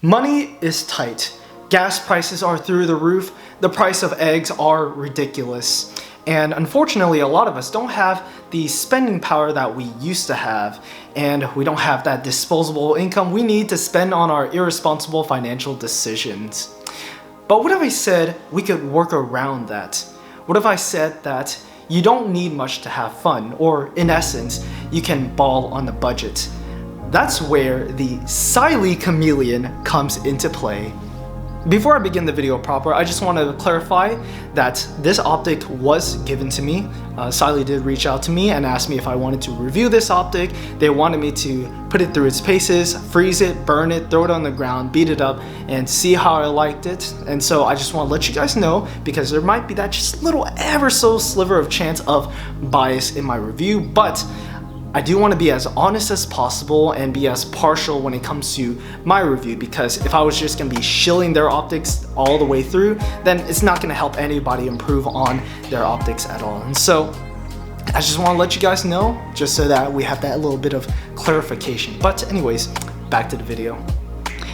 Money is tight. Gas prices are through the roof. The price of eggs are ridiculous. And unfortunately, a lot of us don't have the spending power that we used to have. And we don't have that disposable income we need to spend on our irresponsible financial decisions. But what if I said we could work around that? What if I said that you don't need much to have fun, or in essence, you can ball on a budget? That's where the Cyelee Chameleon comes into play. Before I begin the video proper, I just want to clarify that this optic was given to me. Cyelee did reach out to me and asked me if I wanted to review this optic. They wanted me to put it through its paces, freeze it, burn it, throw it on the ground, beat it up, and see how I liked it. And so I just want to let you guys know, because there might be that just little ever so sliver of chance of bias in my review, but I do want to be as honest as possible and be as partial when it comes to my review, because if I was just going to be shilling their optics all the way through, then it's not going to help anybody improve on their optics at all. And so I just want to let you guys know, just so that we have that little bit of clarification. But anyways, back to the video.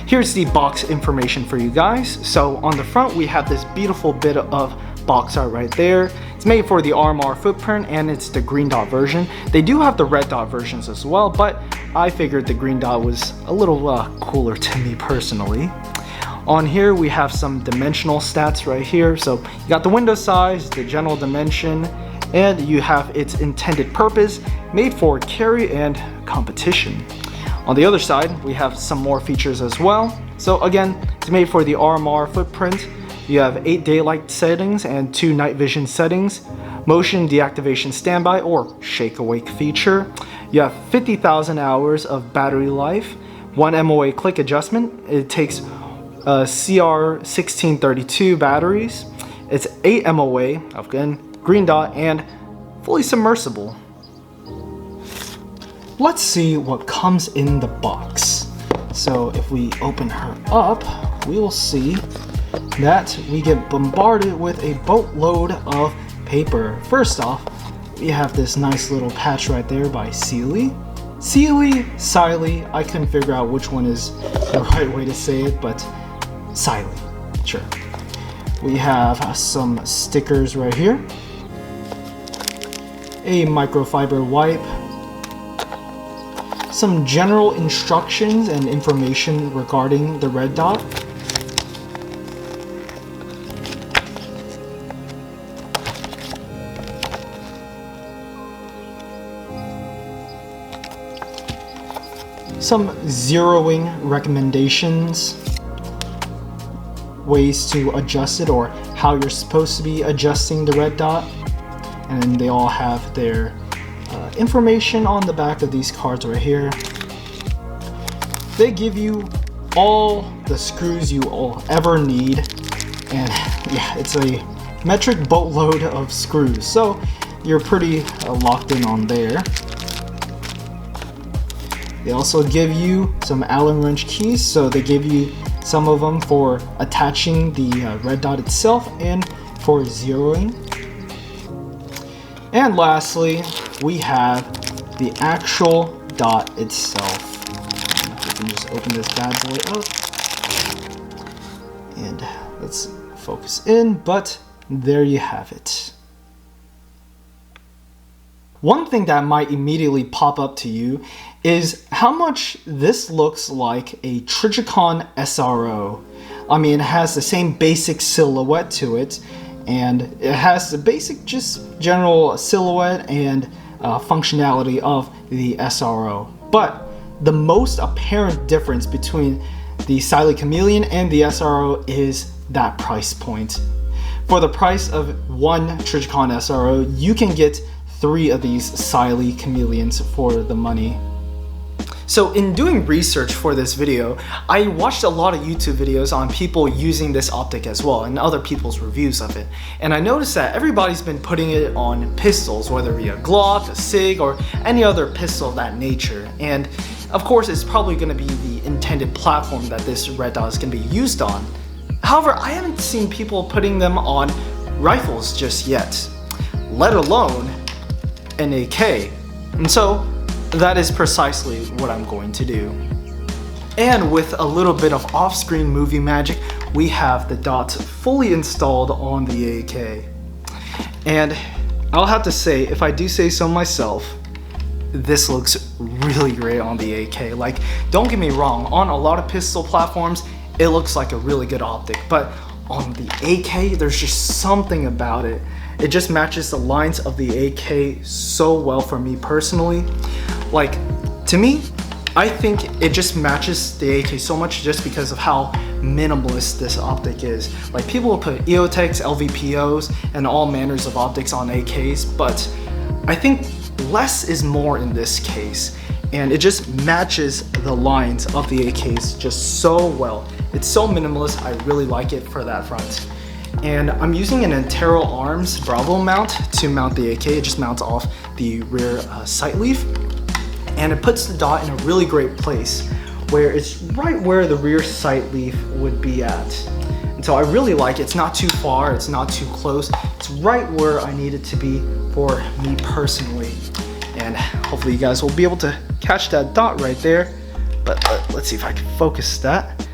Here's the box information for you guys. So on the front, we have this beautiful bit of box art right there. It's made for the RMR footprint and it's the green dot version. They do have the red dot versions as well, but I figured the green dot was a little cooler to me personally. On here we have some dimensional stats right here. So you got the window size, the general dimension, and you have its intended purpose, made for carry and competition. On the other side, we have some more features as well. So again, it's made for the RMR footprint. You have 8 daylight settings and 2 night vision settings, motion deactivation standby or shake awake feature. You have 50,000 hours of battery life, 1 MOA click adjustment. It takes CR1632 batteries. It's 8 MOA, again, green dot, and fully submersible. Let's see what comes in the box. So if we open her up, we will see that we get bombarded with a boatload of paper. First off, we have this nice little patch right there by Cyelee. Cyelee, I couldn't figure out which one is the right way to say it, but Cyelee, sure. We have some stickers right here, a microfiber wipe, some general instructions and information regarding the red dot, some zeroing recommendations, ways to adjust it or how you're supposed to be adjusting the red dot, and then they all have their information on the back of these cards right here. They give you all the screws you will ever need, and yeah, it's a metric boatload of screws, so you're pretty locked in on there. They also give you some Allen wrench keys, so they give you some of them for attaching the red dot itself and for zeroing. And lastly, we have the actual dot itself. We can just open this bad boy up and let's focus in, but there you have it. One thing that might immediately pop up to you is how much this looks like a Trijicon SRO. I mean, it has the same basic silhouette to it, and it has the basic just general silhouette and functionality of the SRO. But the most apparent difference between the Cyelee Chameleon and the SRO is that price point. For the price of one Trijicon SRO, you can get 3 of these Cyelee Chameleons for the money. So in doing research for this video, I watched a lot of YouTube videos on people using this optic as well and other people's reviews of it. And I noticed that everybody's been putting it on pistols, whether it be a Glock, a SIG, or any other pistol of that nature. And of course, it's probably going to be the intended platform that this red dot is going to be used on. However, I haven't seen people putting them on rifles just yet, let alone an AK. And so that is precisely what I'm going to do. And with a little bit of off-screen movie magic, we have the dots fully installed on the 8K. And I'll have to say, if I do say so myself, this looks really great on the 8K. Like, don't get me wrong, on a lot of pistol platforms, it looks like a really good optic, but on the 8K, there's just something about it. It just matches the lines of the 8K so well for me personally. Like, to me, I think it just matches the 8K so much just because of how minimalist this optic is. Like, people will put EOTechs, LVPOs, and all manners of optics on 8Ks, but I think less is more in this case, and it just matches the lines of the 8Ks just so well. It's so minimalist, I really like it for that front. And I'm using an Intero Arms Bravo mount to mount the 8K. It just mounts off the rear sight leaf, and it puts the dot in a really great place where it's right where the rear sight leaf would be at. And so I really like it. It's not too far, it's not too close. It's right where I need it to be for me personally. And hopefully you guys will be able to catch that dot right there. But let's see if I can focus that.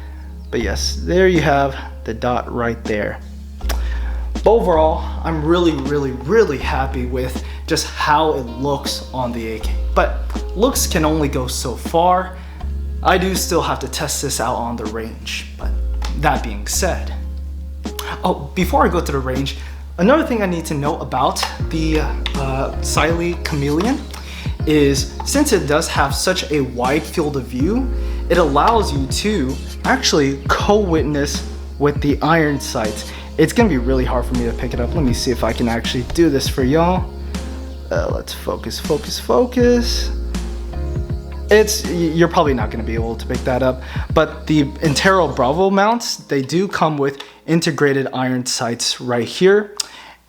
But yes, there you have the dot right there. But overall, I'm really happy with just how it looks on the 8K. But looks can only go so far. I do still have to test this out on the range. But that being said, oh, before I go to the range, another thing I need to know about the Cyelee Chameleon is, since it does have such a wide field of view, it allows you to actually co-witness with the iron sights. It's gonna be really hard for me to pick it up. Let me see if I can actually do this for y'all. Let's focus. You're probably not gonna be able to pick that up, but the Intero Bravo mounts, they do come with integrated iron sights right here.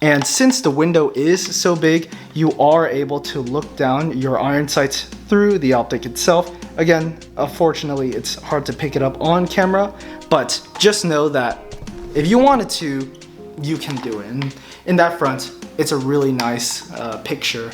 And since the window is so big, you are able to look down your iron sights through the optic itself. Again, unfortunately, it's hard to pick it up on camera, but just know that if you wanted to, you can do it. And in that front, it's a really nice picture.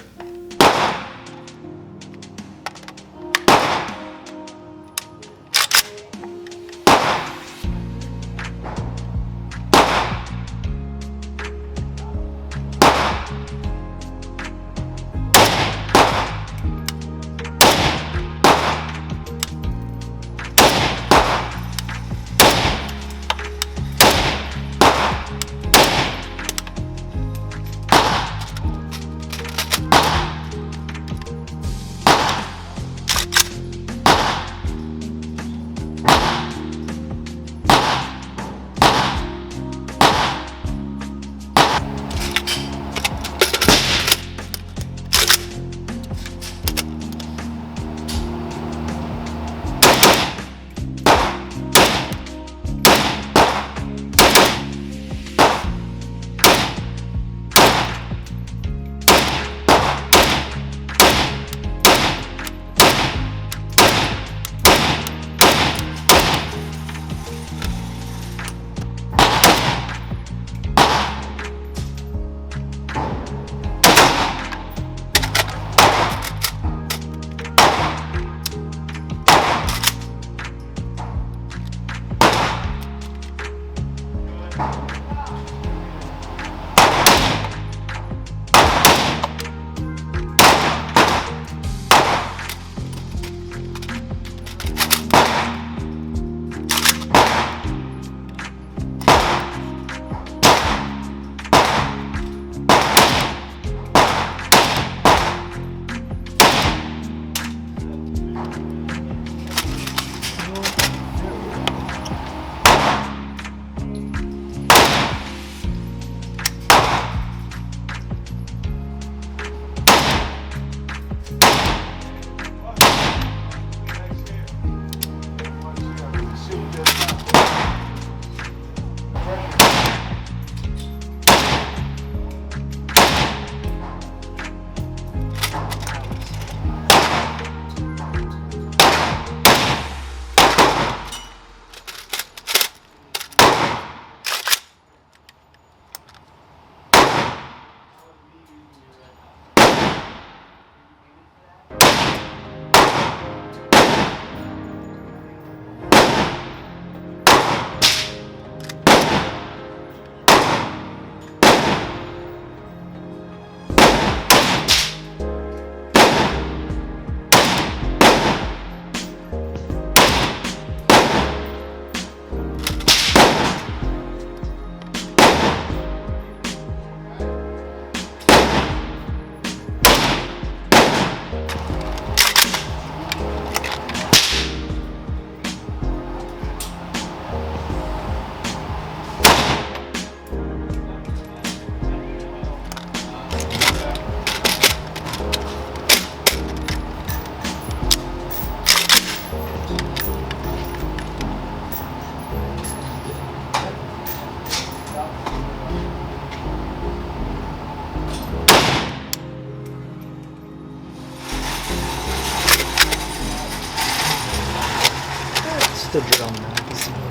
The drum magazine.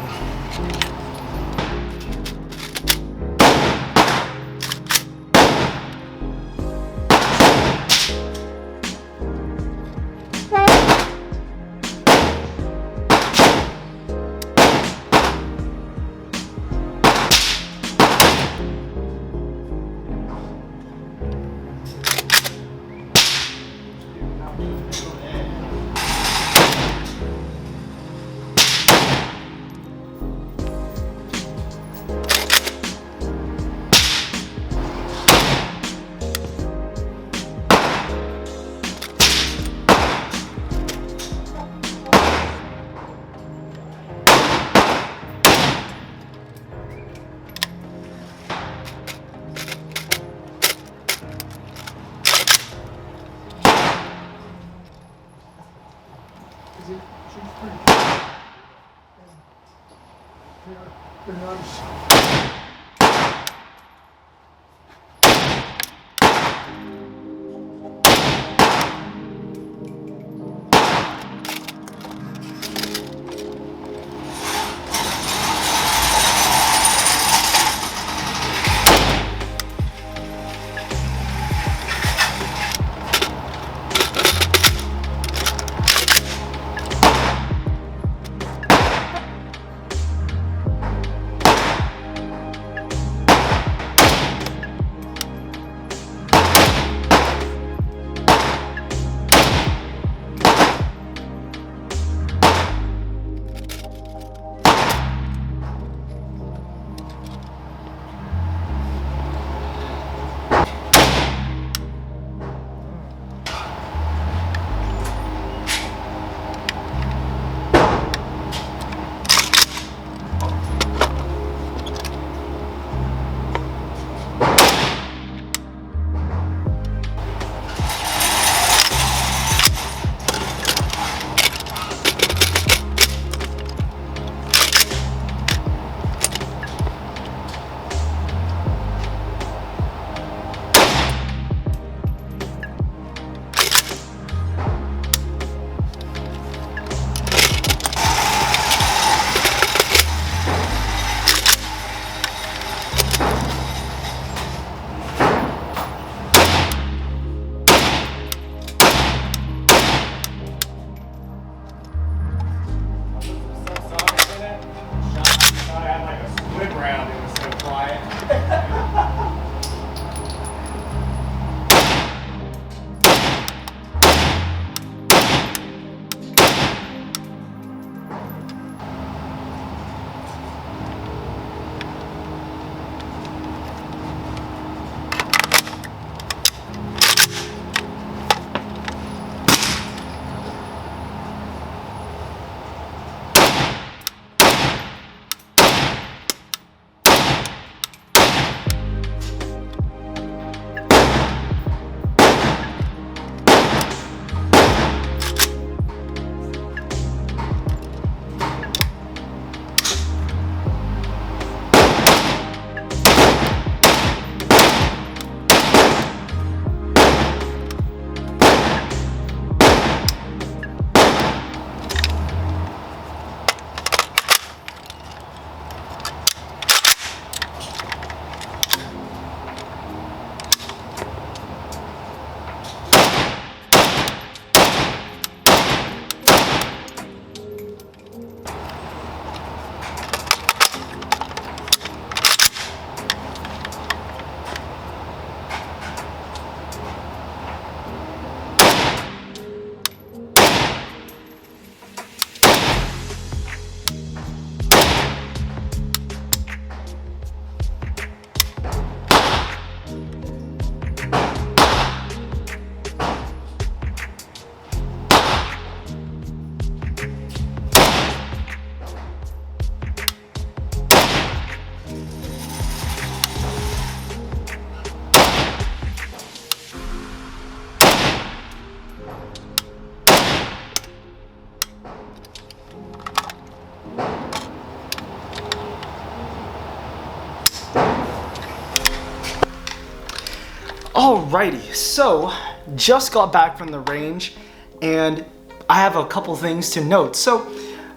Alrighty, so just got back from the range and I have a couple things to note. So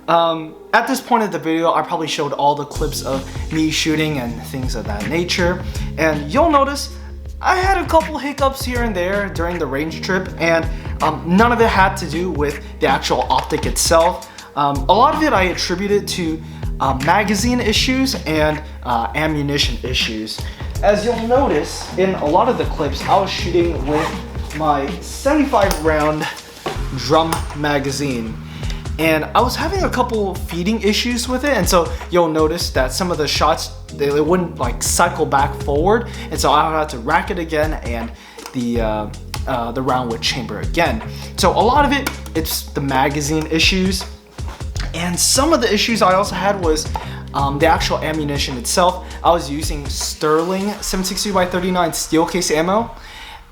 at this point of the video, I probably showed all the clips of me shooting and things of that nature, and you'll notice I had a couple hiccups here and there during the range trip, and none of it had to do with the actual optic itself. A lot of it I attributed to magazine issues and ammunition issues. As you'll notice in a lot of the clips, I was shooting with my 75 round drum magazine, and I was having a couple feeding issues with it, and so you'll notice that some of the shots, they wouldn't like cycle back forward, and so I would have to rack it again, and the round would chamber again. So a lot of it, it's the magazine issues, and some of the issues I also had was the actual ammunition itself. I was using Sterling 7.62x39 steel case ammo,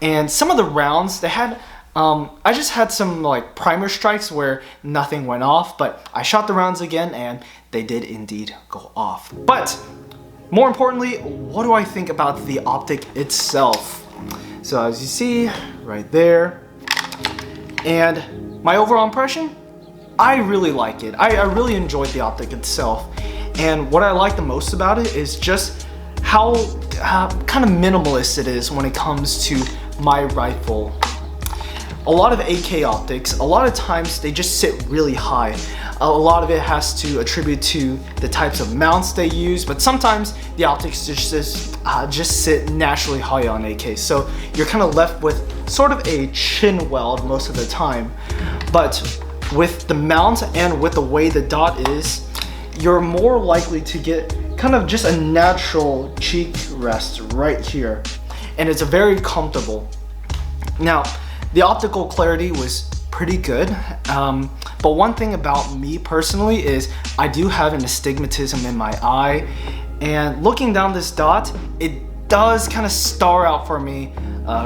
and some of the rounds they had, I just had some like primer strikes where nothing went off, but I shot the rounds again and they did indeed go off. But more importantly, what do I think about the optic itself? So as you see right there, and my overall impression, I really like it. I really enjoyed the optic itself. And what I like the most about it is just how kind of minimalist it is when it comes to my rifle. A lot of AK optics, a lot of times they just sit really high. A lot of it has to attribute to the types of mounts they use, but sometimes the optics just sit naturally high on AK. So you're kind of left with sort of a chin weld most of the time. But with the mount and with the way the dot is, you're more likely to get kind of just a natural cheek rest right here, and it's very comfortable. Now, the optical clarity was pretty good, but one thing about me personally is I do have an astigmatism in my eye, and looking down this dot, it does kind of star out for me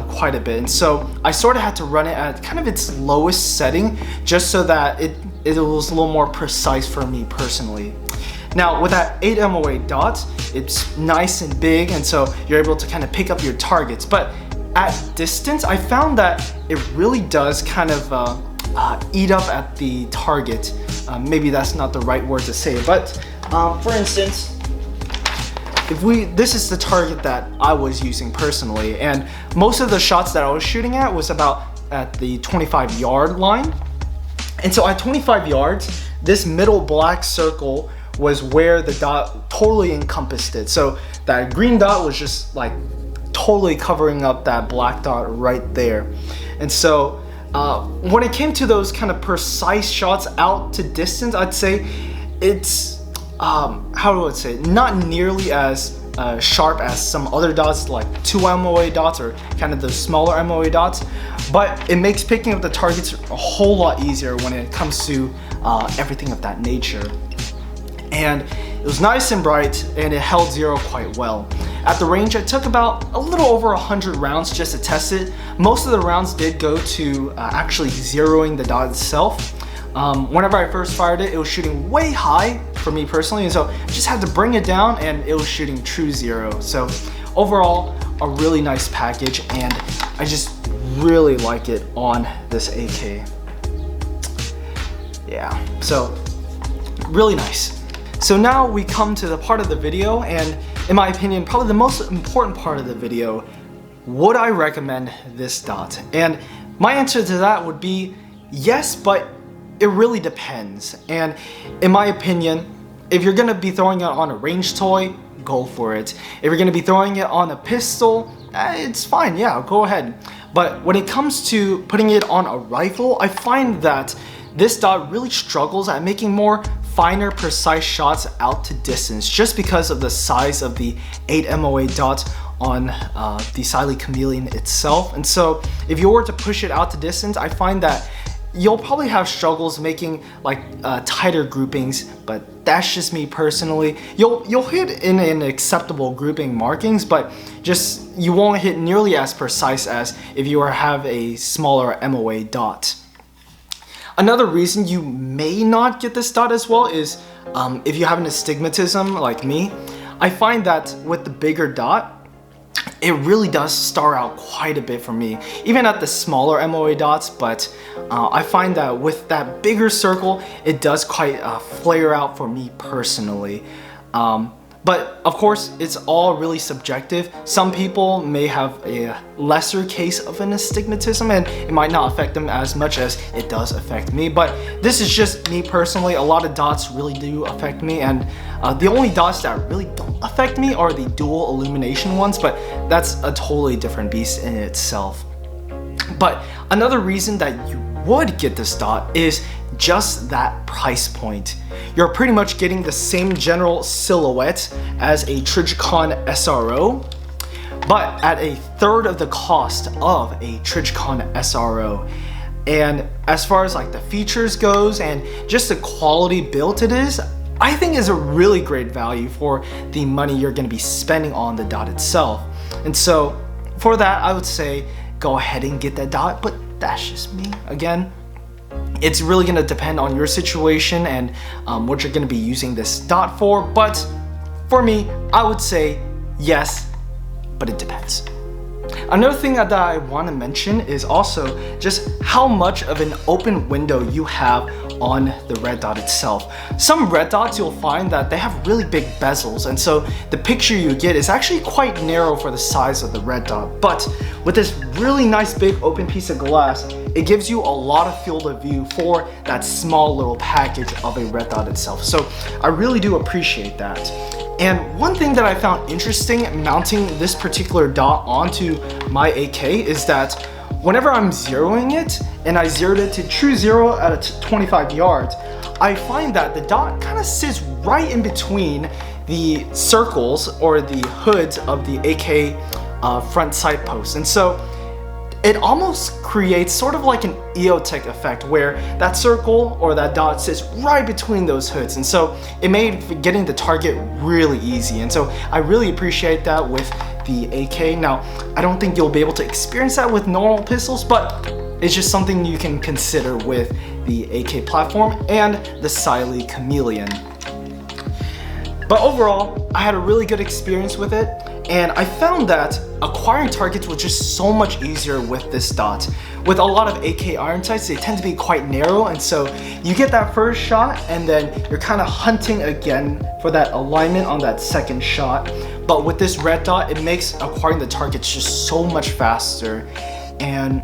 quite a bit, and so I sort of had to run it at kind of its lowest setting just so that it was a little more precise for me personally. Now with that 8 MOA dot, it's nice and big, and so you're able to kind of pick up your targets, but at distance I found that it really does kind of eat up at the target. Maybe that's not the right word to say, but for instance, this is the target that I was using personally, and most of the shots that I was shooting at was about at the 25-yard line. And so at 25 yards, this middle black circle was where the dot totally encompassed it. So that green dot was just like totally covering up that black dot right there. And so when it came to those kind of precise shots out to distance, I'd say it's, how do I say it? Not nearly as sharp as some other dots like 2 MOA dots or kind of the smaller MOA dots, but it makes picking up the targets a whole lot easier when it comes to everything of that nature. And it was nice and bright, and it held zero quite well. At the range, I took about a little over 100 rounds just to test it. Most of the rounds did go to actually zeroing the dot itself. Whenever I first fired it, it was shooting way high for me personally, and so I just had to bring it down and it was shooting true zero. So overall, a really nice package, and I just really like it on this AK. Yeah, so really nice. So now we come to the part of the video, and in my opinion, probably the most important part of the video. Would I recommend this dot? And my answer to that would be yes, but it really depends. And in my opinion, if you're gonna be throwing it on a range toy, go for it. If you're gonna be throwing it on a pistol, it's fine, yeah, go ahead. But when it comes to putting it on a rifle, I find that this dot really struggles at making more finer, precise shots out to distance just because of the size of the 8 MOA dot on the Cyelee Chameleon itself. And so if you were to push it out to distance, I find that you'll probably have struggles making like tighter groupings, but that's just me personally. You'll hit in an acceptable grouping markings, but just you won't hit nearly as precise as if you have a smaller MOA dot. Another reason you may not get this dot as well is if you have an astigmatism like me. I find that with the bigger dot, it really does star out quite a bit for me, even at the smaller MOA dots, but I find that with that bigger circle, it does quite flare out for me personally. But of course, it's all really subjective. Some people may have a lesser case of an astigmatism and it might not affect them as much as it does affect me. But this is just me personally. A lot of dots really do affect me, and the only dots that really don't affect me are the dual illumination ones, but that's a totally different beast in itself. But another reason that you would get this dot is just that price point. You're pretty much getting the same general silhouette as a Trijicon SRO, but at a third of the cost of a Trijicon SRO. And as far as like the features goes and just the quality built it is, I think is a really great value for the money you're going to be spending on the dot itself. And so for that, I would say go ahead and get that dot, but that's just me. Again, it's really going to depend on your situation and what you're going to be using this dot for. But for me, I would say yes, but it depends. Another thing that I want to mention is also just how much of an open window you have on the red dot itself. Some red dots you'll find that they have really big bezels, and so the picture you get is actually quite narrow for the size of the red dot. But with this really nice big open piece of glass, it gives you a lot of field of view for that small little package of a red dot itself. So I really do appreciate that. And one thing that I found interesting mounting this particular dot onto my AK is that whenever I'm zeroing it, and I zeroed it to true zero at 25 yards, I find that the dot kind of sits right in between the circles or the hoods of the AK front sight posts. And so it almost creates sort of like an EOTech effect where that circle or that dot sits right between those hoods, and so it made getting the target really easy. And so I really appreciate that with the AK. Now, I don't think you'll be able to experience that with normal pistols, but it's just something you can consider with the AK platform and the Cyelee Chameleon. But overall, I had a really good experience with it, and I found that acquiring targets was just so much easier with this dot. With a lot of AK iron sights, they tend to be quite narrow, and so you get that first shot and then you're kind of hunting again for that alignment on that second shot. But with this red dot, it makes acquiring the targets just so much faster, and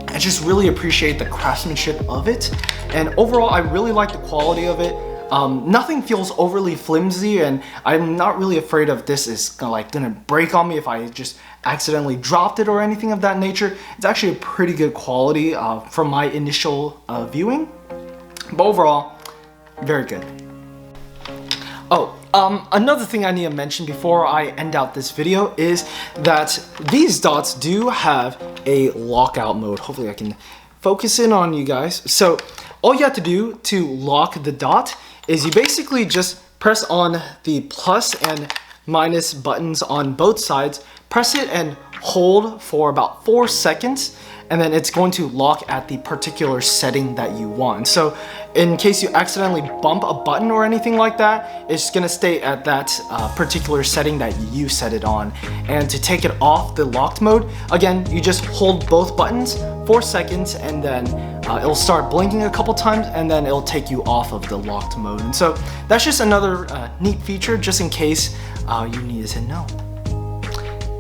I just really appreciate the craftsmanship of it. And overall, I really like the quality of it. Nothing feels overly flimsy, and I'm not really afraid of this is gonna break on me if I just accidentally dropped it or anything of that nature. It's actually a pretty good quality from my initial viewing, but overall, very good. Oh, another thing I need to mention before I end out this video is that these dots do have a lockout mode. Hopefully I can focus in on you guys. So all you have to do to lock the dot is you basically just press on the plus and minus buttons on both sides, press it and hold for about 4 seconds, and then it's going to lock at the particular setting that you want. So in case you accidentally bump a button or anything like that, it's gonna stay at that particular setting that you set it on. And to take it off the locked mode, again, you just hold both buttons 4 seconds, and then it'll start blinking a couple times, and then it'll take you off of the locked mode. And so that's just another neat feature, just in case you needed to know.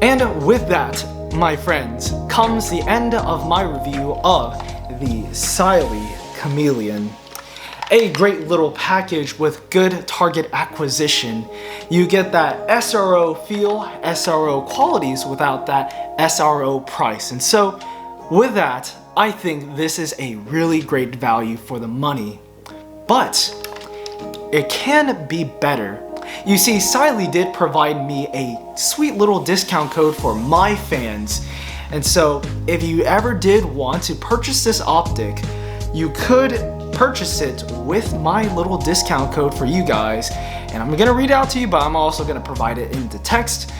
And with that, my friends, comes the end of my review of the Cyelee Chameleon. A great little package with good target acquisition. You get that SRO feel, SRO qualities without that SRO price. And so with that, I think this is a really great value for the money. But it can be better. You see, Cyelee did provide me a sweet little discount code for my fans. And so if you ever did want to purchase this optic, you could purchase it with my little discount code for you guys. And I'm gonna read it out to you, but I'm also gonna provide it in the text.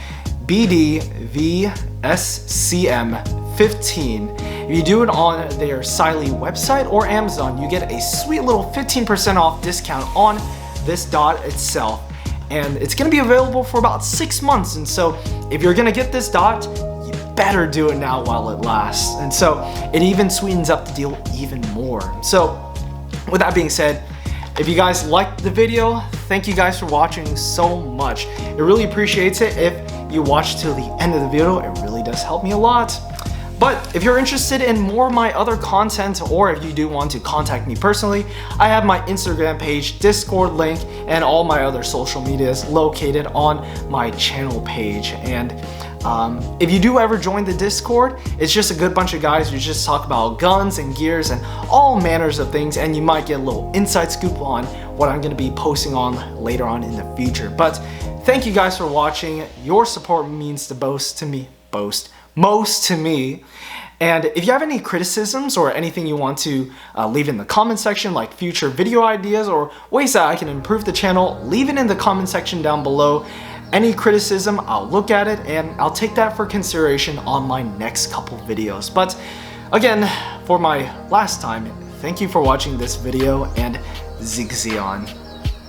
BDVSCM15. If you do it on their Cyelee website or Amazon, you get a sweet little 15% off discount on this dot itself. And it's gonna be available for about 6 months. And so if you're gonna get this dot, you better do it now while it lasts. And so it even sweetens up the deal even more. So with that being said, if you guys liked the video, thank you guys for watching so much. It really appreciates it if you watch till the end of the video. It really does help me a lot. But if you're interested in more of my other content, or if you do want to contact me personally, I have my Instagram page, Discord link, and all my other social medias located on my channel page. And if you do ever join the Discord, it's just a good bunch of guys who just talk about guns and gears and all manners of things, and you might get a little inside scoop on what I'm going to be posting on later on in the future. But thank you guys for watching. Your support means the most to me. And if you have any criticisms or anything you want to leave in the comment section, like future video ideas or ways that I can improve the channel, leave it in the comment section down below. Any criticism, I'll look at it and I'll take that for consideration on my next couple videos. But again, for my last time, thank you for watching this video, and Zigzion.